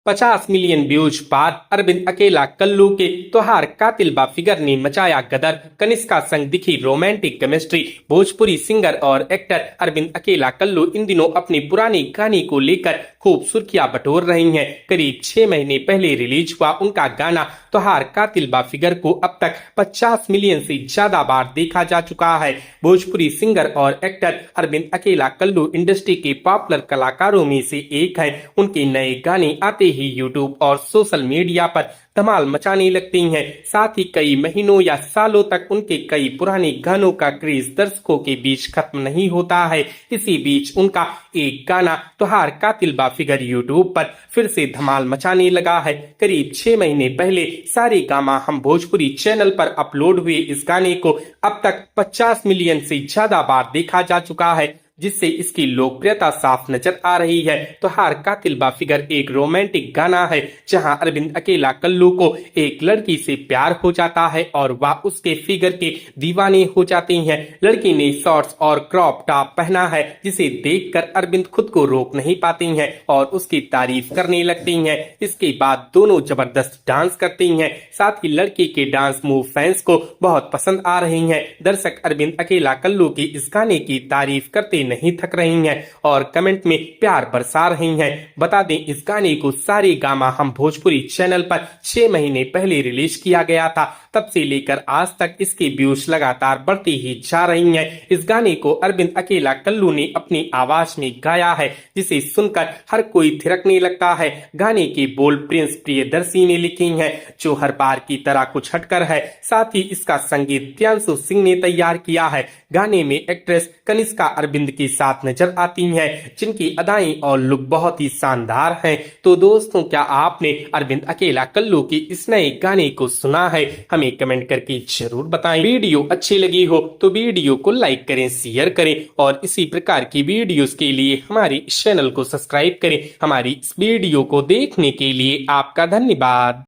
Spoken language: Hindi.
50 मिलियन व्यूज पार। अरविंद अकेला कल्लू के तोहार कातिल बा फिगर ने मचाया गदर। कनिष्का संग दिखी रोमांटिक केमिस्ट्री। भोजपुरी सिंगर और एक्टर अरविंद अकेला कल्लू इन दिनों अपनी पुरानी गाने को लेकर खूब सुर्खियां बटोर रही हैं। करीब 6 महीने पहले रिलीज हुआ उनका गाना तोहार कातिल बा फिगर को अब तक 50 मिलियन से ज्यादा बार देखा जा चुका है। भोजपुरी सिंगर और एक्टर अरविंद अकेला कल्लू इंडस्ट्री के पॉपुलर कलाकारों में से एक है। उनके नए गाने आते ही यूट्यूब और सोशल मीडिया पर धमाल मचाने लगती हैं। साथ ही कई महीनों या सालों तक उनके कई पुराने गानों का क्रेज दर्शकों के बीच खत्म नहीं होता है। इसी बीच उनका एक गाना तोहार कातिल बा फिगर यूट्यूब पर फिर से धमाल मचाने लगा है। करीब 6 महीने पहले सारेगामा हम भोजपुरी चैनल पर अपलोड हुए इस गाने को अब तक 50 मिलियन से ज्यादा बार देखा जा चुका है, जिससे इसकी लोकप्रियता साफ नजर आ रही है। तोहार कातिल बा फिगर एक रोमांटिक गाना है जहां अरविंद अकेला कल्लू को एक लड़की से प्यार हो जाता है और वह उसके फिगर के दीवाने हो जाते हैं। लड़की ने शॉर्ट्स और क्रॉप टॉप पहना है, जिसे देखकर अरविंद खुद को रोक नहीं पाती हैं और उसकी तारीफ करने लगती हैं। इसके बाद दोनों जबरदस्त डांस करती हैं। साथ ही लड़की के डांस मूव फैंस को बहुत पसंद आ रही हैं। दर्शक अरविंद अकेला कल्लू की इस गाने की तारीफ करते नहीं थक रही हैं और कमेंट में प्यार बरसा रही हैं। बता दें, इस गाने को सारेगामा हम भोजपुरी चैनल पर 6 महीने पहले रिलीज किया गया था। तब से लेकर आज तक इसके व्यूज लगातार बढ़ती ही जा रही हैं। इस गाने को अरविंद अकेला कल्लू ने अपनी आवाज में गाया है, जिसे सुनकर हर कोई थिरकने लगता है। गाने के बोल प्रिंस प्रियदर्शी ने लिखे हैं, जो हर बार की तरह कुछ हटकर है। साथ ही इसका संगीत प्रियांशु सिंह ने तैयार किया है। गाने में एक्ट्रेस कनिष्का अरविंद के साथ नजर आती हैं, जिनकी अदाएं और लुक बहुत ही शानदार हैं। तो दोस्तों, क्या आपने अरविंद अकेला कल्लू की इस नए गाने को सुना है? हमें कमेंट करके जरूर बताएं। वीडियो अच्छी लगी हो तो वीडियो को लाइक करें, शेयर करें और इसी प्रकार की वीडियोस के लिए हमारे चैनल को सब्सक्राइब करें। हमारी इस वीडियो को देखने के लिए आपका धन्यवाद।